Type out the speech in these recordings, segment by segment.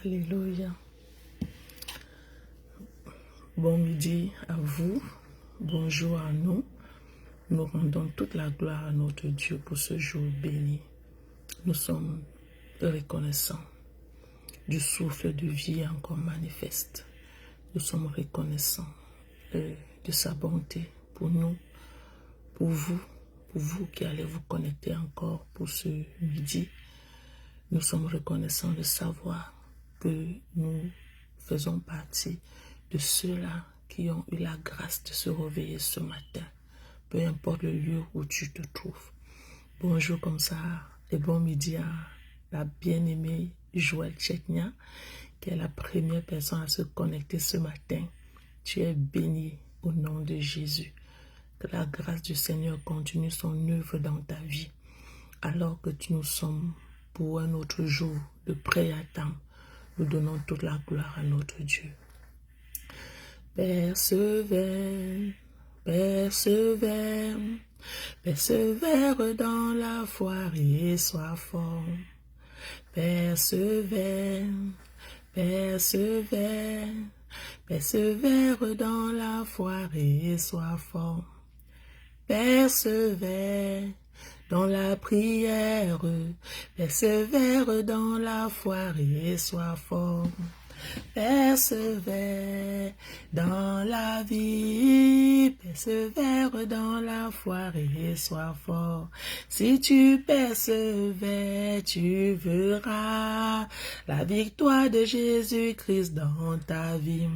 Alléluia. Bon midi à vous. Bonjour à nous. Nous rendons toute la gloire à notre Dieu pour ce jour béni. Nous sommes reconnaissants du souffle de vie encore manifeste. Nous sommes reconnaissants de sa bonté pour nous, pour vous qui allez vous connecter encore pour ce midi. Nous sommes reconnaissants de savoir que nous faisons partie de ceux-là qui ont eu la grâce de se réveiller ce matin, peu importe le lieu où tu te trouves. Bonjour comme ça et bon midi à la bien-aimée Joël Tchetnia, qui est la première personne à se connecter ce matin. Tu es bénie au nom de Jésus. Que la grâce du Seigneur continue son œuvre dans ta vie, alors que nous sommes pour un autre jour de prière. Nous donnons toute la gloire à notre Dieu. Persévère, persévère, persévère dans la foi et sois fort. Persévère, persévère, persévère dans la foi et sois fort. Persévère dans la prière, persévère dans la foi et sois fort. Persévère dans la vie, persévère dans la foi et sois fort. Si tu persévères, tu verras la victoire de Jésus-Christ dans ta vie.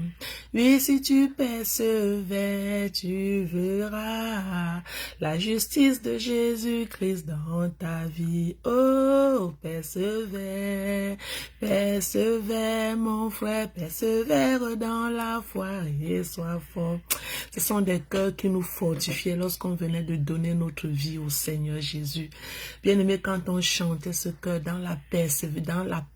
Oui, si tu persévères, tu verras la justice de Jésus-Christ dans ta vie. Oh, persévère, persévère mon frère, persévère dans la foi et sois fort. Ce sont des cœurs qui nous fortifiaient lorsqu'on venait de donner notre vie au Seigneur Jésus. Bien-aimé, quand on chantait ce cœur dans la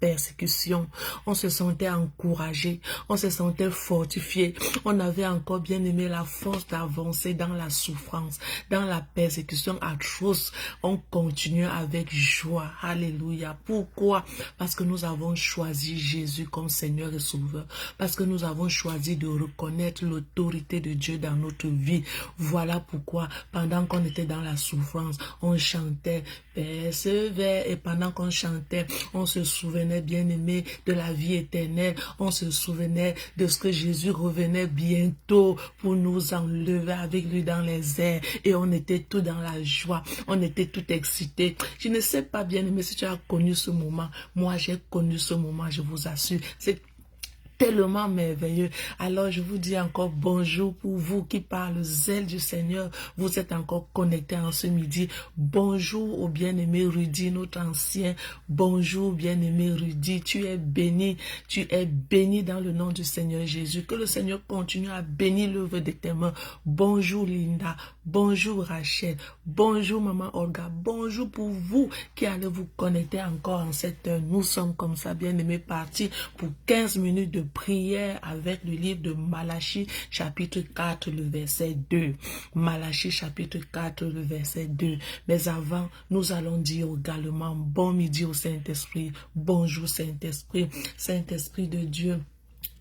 persécution, on se sentait encouragé, on se sentait fortifié. On avait encore, bien-aimé, la force d'avancer dans la souffrance, dans la persécution atroce. On continue avec joie. Alléluia. Pourquoi? Parce que nous avons choisi Jésus comme Seigneur et Sauveur, parce que nous avons choisi de reconnaître l'autorité de Dieu dans notre vie. Voilà pourquoi, pendant qu'on était dans la souffrance, on chantait persévère, et pendant qu'on chantait, on se souvenait, bien-aimé, de la vie éternelle. On se souvenait de ce que Jésus revenait bientôt pour nous enlever avec lui dans les airs, et on était tout dans la joie, on était tout excités. Je ne sais pas, bien-aimé, si tu as connu ce moment. Moi, j'ai connu ce moment, je vous assure. C'est tellement merveilleux. Alors je vous dis encore bonjour pour vous qui par le zèle du Seigneur, vous êtes encore connectés en ce midi. Bonjour au bien-aimé Rudy, notre ancien. Bonjour bien-aimé Rudy, tu es béni dans le nom du Seigneur Jésus. Que le Seigneur continue à bénir l'œuvre de tes mains. Bonjour Linda, bonjour Rachel, bonjour maman Olga, bonjour pour vous qui allez vous connecter encore en cette heure. Nous sommes comme ça, bien-aimés, partis pour 15 minutes de prière avec le livre de Malachie chapitre 4 le verset 2. Malachie chapitre 4 le verset 2. Mais avant, nous allons dire également bon midi au Saint-Esprit. Bonjour Saint-Esprit, Saint-Esprit de Dieu.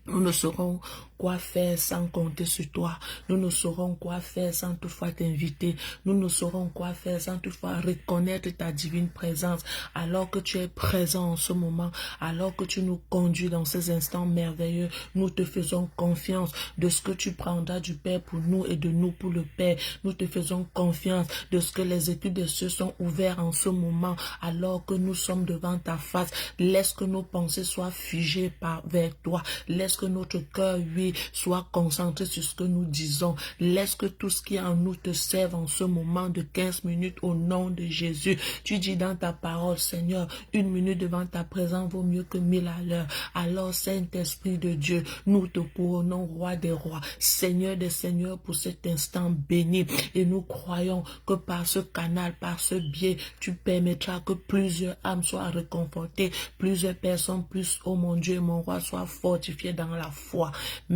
Nous ne saurons quoi faire sans compter sur toi. Nous ne saurons quoi faire sans toutefois t'inviter. Nous ne saurons quoi faire sans toutefois reconnaître ta divine présence. Alors que tu es présent en ce moment, alors que tu nous conduis dans ces instants merveilleux, nous te faisons confiance de ce que tu prendras du Père pour nous et de nous pour le Père. Nous te faisons confiance de ce que les écus des cieux sont ouverts en ce moment, alors que nous sommes devant ta face. Laisse que nos pensées soient figées vers toi. Laisse que notre cœur, oui, soit concentré sur ce que nous disons. Laisse que tout ce qui est en nous te serve en ce moment de 15 minutes au nom de Jésus. Tu dis dans ta parole, Seigneur, 1 minute devant ta présence vaut mieux que 1000 à l'heure. Alors, Saint-Esprit de Dieu, nous te couronnons, Roi des rois, Seigneur des seigneurs, pour cet instant béni. Et nous croyons que par ce canal, par ce biais, tu permettras que plusieurs âmes soient réconfortées, plusieurs personnes, plus, oh mon Dieu et mon roi, soient fortifiées dans la foi.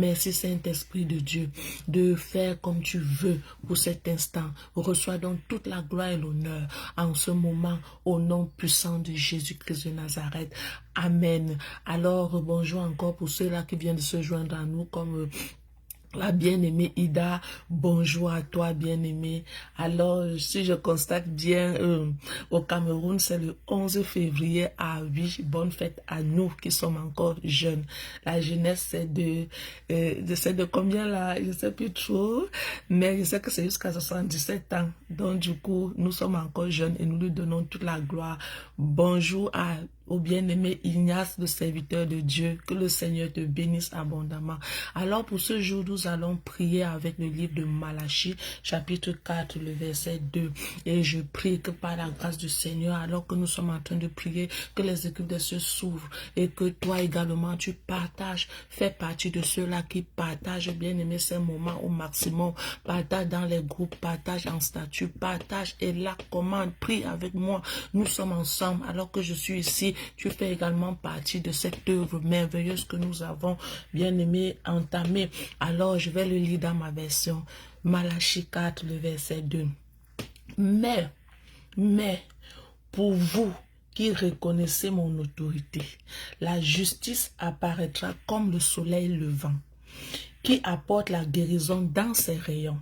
Merci Saint-Esprit de Dieu de faire comme tu veux pour cet instant. Reçois donc toute la gloire et l'honneur en ce moment au nom puissant de Jésus-Christ de Nazareth. Amen. Alors, bonjour encore pour ceux-là qui viennent de se joindre à nous comme la bien-aimée Ida, bonjour à toi bien-aimée. Alors, si je constate bien, au Cameroun, c'est le 11 février à 8. Bonne fête à nous qui sommes encore jeunes. La jeunesse, c'est de combien là? Je ne sais plus trop, mais je sais que c'est jusqu'à 77 ans. Donc, du coup, nous sommes encore jeunes et nous lui donnons toute la gloire. Bonjour au bien-aimé Ignace, le serviteur de Dieu, que le Seigneur te bénisse abondamment. Alors pour ce jour, nous allons prier avec le livre de Malachie, chapitre 4, le verset 2. Et je prie que par la grâce du Seigneur, alors que nous sommes en train de prier, que les écritures des cieux s'ouvrent et que toi également tu partages, fais partie de ceux-là qui partagent, bien-aimé, ces moments au maximum. Partage dans les groupes, partage en statut, partage et la commande, prie avec moi. Nous sommes ensemble alors que je suis ici. Tu fais également partie de cette œuvre merveilleuse que nous avons, bien aimé, entamée. Alors, je vais le lire dans ma version. Malachie 4, le verset 2. Mais, pour vous qui reconnaissez mon autorité, la justice apparaîtra comme le soleil levant, qui apporte la guérison dans ses rayons.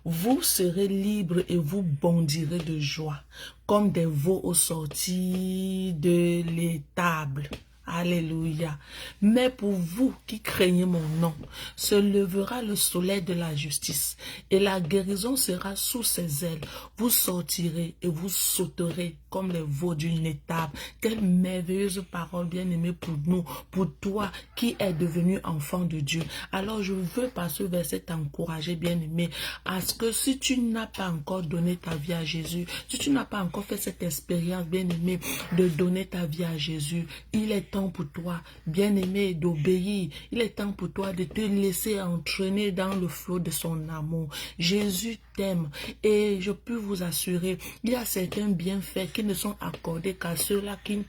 Vous serez libres et vous bondirez de joie, comme des veaux au sortir de l'étable. Alléluia. Mais pour vous qui craignez mon nom, se lèvera le soleil de la justice et la guérison sera sous ses ailes. Vous sortirez et vous sauterez comme les veaux d'une étable. Quelle merveilleuse parole, bien-aimée, pour nous, pour toi qui es devenu enfant de Dieu. Alors je veux par ce verset t'encourager, bien-aimé, à ce que si tu n'as pas encore donné ta vie à Jésus, si tu n'as pas encore fait cette expérience, bien-aimé, de donner ta vie à Jésus, il est temps pour toi, bien-aimé, d'obéir. Il est temps pour toi de te laisser entraîner dans le flot de son amour. Jésus t'aime et je peux vous assurer, il y a certains bienfaits qui ne sont accordés qu'à ceux-là qui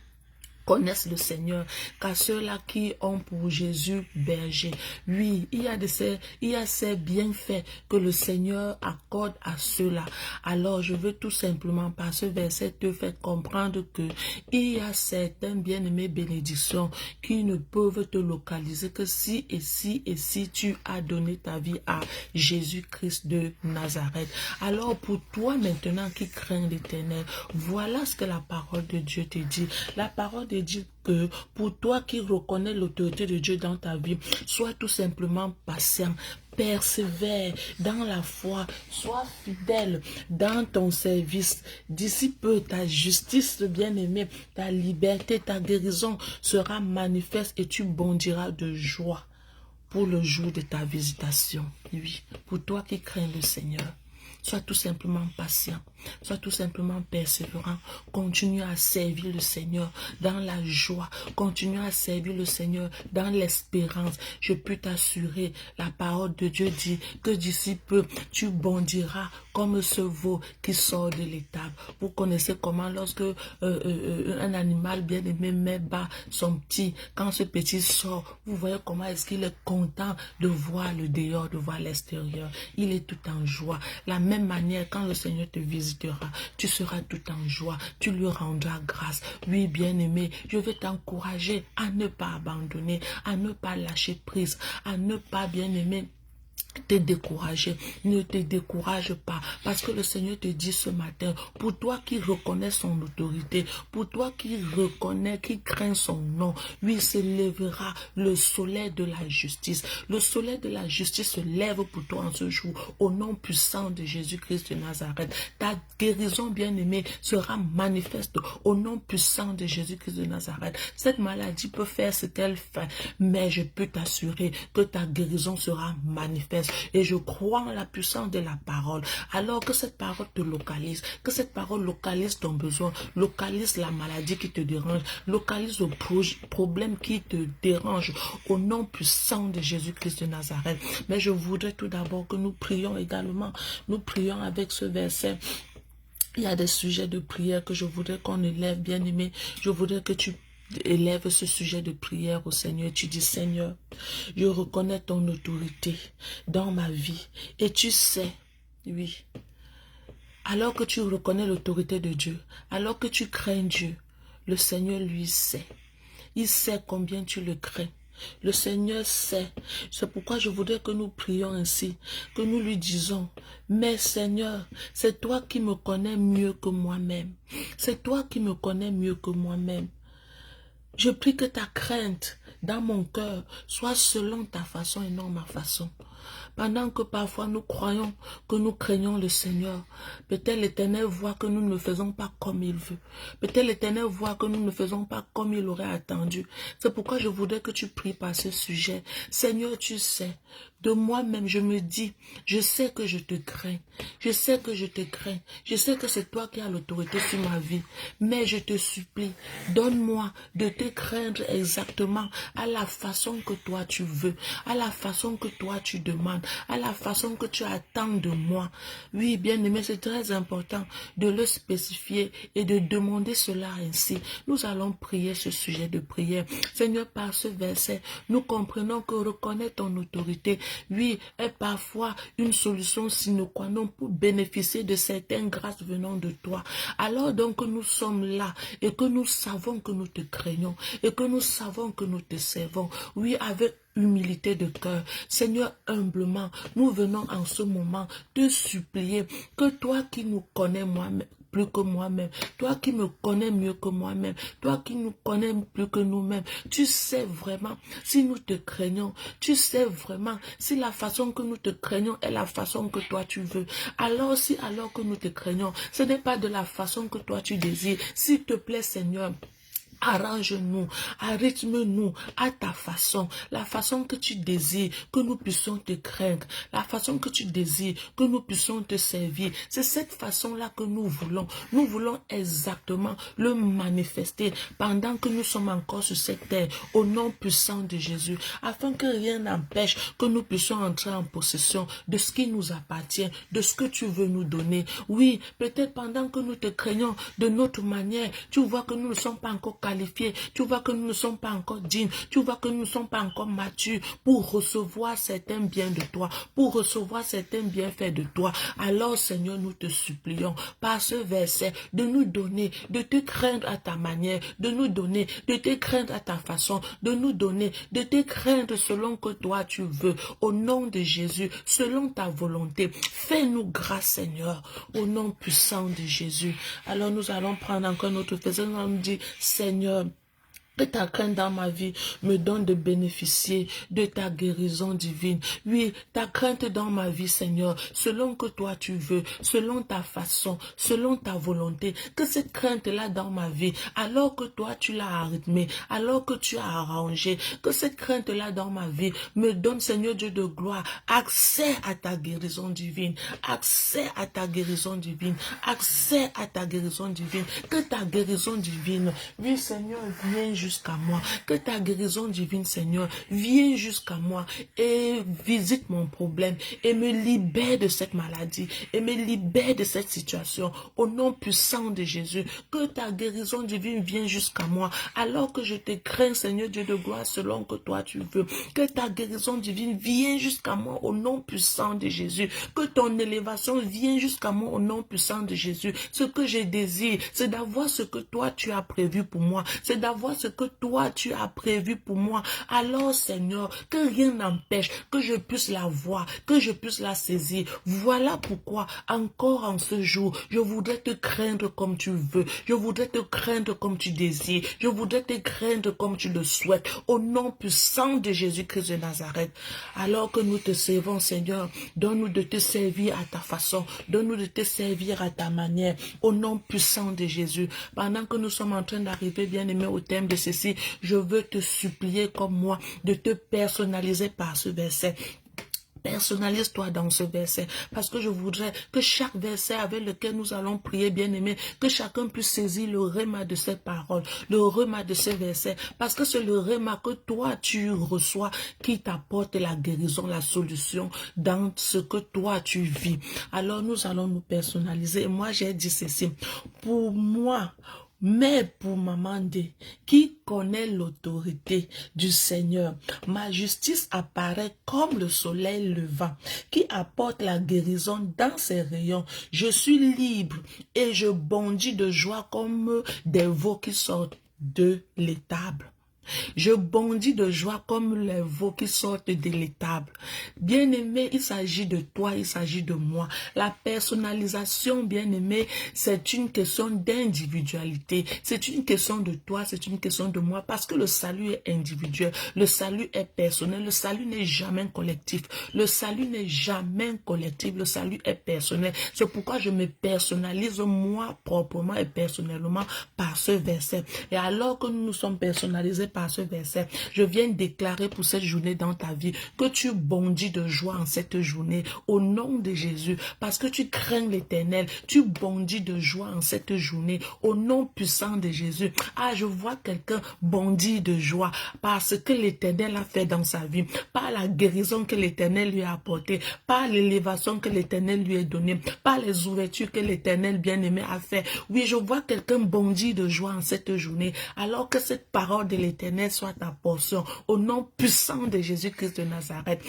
connaissent le Seigneur, qu'à ceux-là qui ont pour Jésus berger. Oui, il y a ces bienfaits que le Seigneur accorde à ceux-là. Alors, je veux tout simplement par ce verset te faire comprendre que il y a certaines bien-aimées bénédictions qui ne peuvent te localiser que si tu as donné ta vie à Jésus-Christ de Nazareth. Alors, pour toi maintenant qui crains l'Éternel, voilà ce que la parole de Dieu te dit. La parole de Dieu que pour toi qui reconnais l'autorité de Dieu dans ta vie, sois tout simplement patient, persévère dans la foi, sois fidèle dans ton service. D'ici peu, ta justice, bien-aimé, ta liberté, ta guérison sera manifeste et tu bondiras de joie pour le jour de ta visitation. Oui, pour toi qui crains le Seigneur. Sois tout simplement patient, sois tout simplement persévérant, continue à servir le Seigneur dans la joie, continue à servir le Seigneur dans l'espérance. Je peux t'assurer, la parole de Dieu dit que d'ici peu, tu bondiras comme ce veau qui sort de l'étable. Vous connaissez comment lorsque un animal bien-aimé met bas son petit, quand ce petit sort, vous voyez comment est-ce qu'il est content de voir le dehors, de voir l'extérieur. Il est tout en joie. La même manière, quand le Seigneur te visitera, tu seras tout en joie, tu lui rendras grâce. Oui, bien-aimé, je veux t'encourager à ne pas abandonner, à ne pas lâcher prise, à ne pas, bien-aimé, te décourager. Ne te décourage pas, parce que le Seigneur te dit ce matin, pour toi qui reconnais son autorité, pour toi qui reconnais, qui craint son nom, lui se lèvera le soleil de la justice. Le soleil de la justice se lève pour toi en ce jour, au nom puissant de Jésus-Christ de Nazareth. Ta guérison, bien-aimée, sera manifeste au nom puissant de Jésus-Christ de Nazareth. Cette maladie peut faire ce qu'elle fait, mais je peux t'assurer que ta guérison sera manifeste. Et je crois en la puissance de la parole. Alors que cette parole te localise, que cette parole localise ton besoin, localise la maladie qui te dérange, localise le problème qui te dérange au nom puissant de Jésus-Christ de Nazareth. Mais je voudrais tout d'abord que nous prions également. Nous prions avec ce verset. Il y a des sujets de prière que je voudrais qu'on élève, bien-aimé. Je voudrais que tu élève ce sujet de prière au Seigneur. Tu dis, Seigneur, je reconnais ton autorité dans ma vie. Et tu sais, oui, alors que tu reconnais l'autorité de Dieu, alors que tu crains Dieu, le Seigneur lui sait. Il sait combien tu le crains. Le Seigneur sait. C'est pourquoi je voudrais que nous prions ainsi, que nous lui disons, mais Seigneur, c'est toi qui me connais mieux que moi-même. C'est toi qui me connais mieux que moi-même. Je prie que ta crainte dans mon cœur soit selon ta façon et non ma façon. Pendant que parfois nous croyons que nous craignons le Seigneur, peut-être l'Éternel voit que nous ne le faisons pas comme il veut. Peut-être l'Éternel voit que nous ne le faisons pas comme il aurait attendu. C'est pourquoi je voudrais que tu pries par ce sujet. Seigneur, tu sais, de moi-même, je me dis, je sais que je te crains. Je sais que je te crains. Je sais que c'est toi qui as l'autorité sur ma vie. Mais je te supplie, donne-moi de te craindre exactement à la façon que toi tu veux, à la façon que toi tu demandes, à la façon que tu attends de moi. Oui, bien-aimé, c'est très important de le spécifier et de demander cela ainsi. Nous allons prier ce sujet de prière. Seigneur, par ce verset, nous comprenons que reconnaître ton autorité, oui, est parfois une solution sine qua non pour bénéficier de certaines grâces venant de toi. Alors donc que nous sommes là et que nous savons que nous te craignons et que nous savons que nous te servons, oui, avec humilité de cœur. Seigneur, humblement, nous venons en ce moment te supplier que toi qui nous connais moi-même, plus que moi-même, toi qui me connais mieux que moi-même, toi qui nous connais plus que nous-mêmes, tu sais vraiment si nous te craignons, tu sais vraiment si la façon que nous te craignons est la façon que toi tu veux. Alors si alors que nous te craignons, ce n'est pas de la façon que toi tu désires, s'il te plaît Seigneur, arrange-nous, rythme-nous à ta façon, la façon que tu désires que nous puissions te craindre, la façon que tu désires que nous puissions te servir. C'est cette façon-là que nous voulons. Nous voulons exactement le manifester pendant que nous sommes encore sur cette terre, au nom puissant de Jésus, afin que rien n'empêche que nous puissions entrer en possession de ce qui nous appartient, de ce que tu veux nous donner. Oui, peut-être pendant que nous te craignons de notre manière, tu vois que nous ne sommes pas encore qualifiés, tu vois que nous ne sommes pas encore dignes, tu vois que nous ne sommes pas encore matures pour recevoir certains biens de toi, pour recevoir certains bienfaits de toi. Alors Seigneur, nous te supplions par ce verset de nous donner, de te craindre à ta manière, de nous donner, de te craindre à ta façon, de nous donner, de te craindre selon que toi tu veux, au nom de Jésus, selon ta volonté. Fais-nous grâce Seigneur, au nom puissant de Jésus. Alors nous allons prendre encore notre faisant, on dit Seigneur, que ta crainte dans ma vie me donne de bénéficier de ta guérison divine. Oui, ta crainte dans ma vie, Seigneur, selon que toi tu veux, selon ta façon, selon ta volonté. Que cette crainte-là dans ma vie, alors que toi tu l'as rythmée, alors que tu as arrangé, que cette crainte-là dans ma vie me donne, Seigneur Dieu de gloire, accès à ta guérison divine, accès à ta guérison divine, accès à ta guérison divine. Que ta guérison divine, oui Seigneur, viens jusqu'à moi, que ta guérison divine, Seigneur, viens jusqu'à moi et visite mon problème et me libère de cette maladie et me libère de cette situation au nom puissant de Jésus. Que ta guérison divine vienne jusqu'à moi alors que je te crains, Seigneur Dieu de gloire, selon que toi tu veux. Que ta guérison divine vienne jusqu'à moi au nom puissant de Jésus. Que ton élévation vienne jusqu'à moi au nom puissant de Jésus. Ce que je désire, c'est d'avoir ce que toi tu as prévu pour moi. C'est d'avoir ce que toi tu as prévu pour moi. Alors Seigneur, que rien n'empêche que je puisse la voir, que je puisse la saisir. Voilà pourquoi encore en ce jour, je voudrais te craindre comme tu veux. Je voudrais te craindre comme tu désires. Je voudrais te craindre comme tu le souhaites. Au nom puissant de Jésus-Christ de Nazareth. Alors que nous te servons Seigneur, donne-nous de te servir à ta façon. Donne-nous de te servir à ta manière. Au nom puissant de Jésus. Pendant que nous sommes en train d'arriver, bien-aimés, au thème de ceci, je veux te supplier comme moi de te personnaliser par ce verset. Personnalise-toi dans ce verset, parce que je voudrais que chaque verset avec lequel nous allons prier, bien-aimé, que chacun puisse saisir le réma de cette parole, le réma de ce verset, parce que c'est le réma que toi tu reçois qui t'apporte la guérison, la solution dans ce que toi tu vis. Alors nous allons nous personnaliser. Et moi j'ai dit ceci, pour moi, Mais pour Mamandé, qui connaît l'autorité du Seigneur, ma justice apparaît comme le soleil levant, qui apporte la guérison dans ses rayons. Je suis libre et je bondis de joie comme des veaux qui sortent de l'étable. Je bondis de joie comme les veaux qui sortent de l'étable. Bien-aimé, il s'agit de toi, il s'agit de moi. La personnalisation, bien-aimé, c'est une question d'individualité. C'est une question de toi, c'est une question de moi, parce que le salut est individuel, le salut est personnel, le salut n'est jamais collectif. Le salut n'est jamais collectif, le salut est personnel. C'est pourquoi je me personnalise moi proprement et personnellement par ce verset. Et alors que nous nous sommes personnalisés par ce verset, je viens déclarer pour cette journée dans ta vie que tu bondis de joie en cette journée au nom de Jésus, parce que tu crains l'Éternel. Tu bondis de joie en cette journée au nom puissant de Jésus. Ah, je vois quelqu'un bondir de joie parce que l'Éternel a fait dans sa vie, par la guérison que l'Éternel lui a apportée, par l'élévation que l'Éternel lui a donnée, par les ouvertures que l'Éternel bien-aimé a fait. Oui, je vois quelqu'un bondir de joie en cette journée, alors que cette parole de l'Éternel soit ta portion, au nom puissant de Jésus-Christ de Nazareth.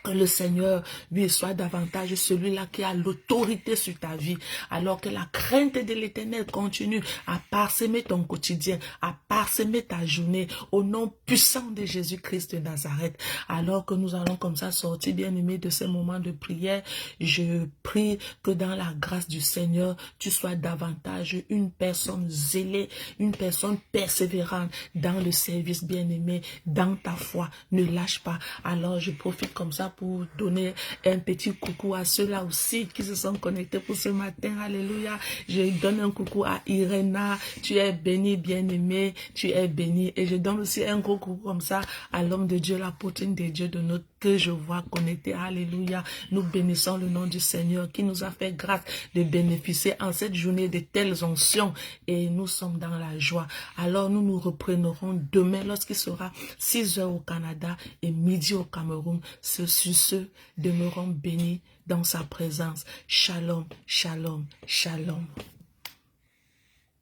Que le Seigneur lui soit davantage celui-là qui a l'autorité sur ta vie, alors que la crainte de l'Éternel continue à parsemer ton quotidien, à parsemer ta journée, au nom puissant de Jésus-Christ de Nazareth. Alors que nous allons comme ça sortir, bien-aimés, de ces moments de prière, je prie que dans la grâce du Seigneur, tu sois davantage une personne zélée, une personne persévérante dans le service, bien-aimé, dans ta foi. Ne lâche pas. Alors je profite comme ça pour donner un petit coucou à ceux-là aussi qui se sont connectés pour ce matin. Alléluia. Je donne un coucou à Irena. Tu es béni, bien-aimé. Tu es béni. Et je donne aussi un gros coucou comme ça à l'homme de Dieu, la poitrine de Dieu de notre que je vois connecté. Alléluia. Nous bénissons le nom du Seigneur qui nous a fait grâce de bénéficier en cette journée de telles onctions. Et nous sommes dans la joie. Alors nous nous reprendrons demain lorsqu'il sera 6 heures au Canada et midi au Cameroun. Sur ce, demeurons bénis dans sa présence. Shalom, shalom, shalom.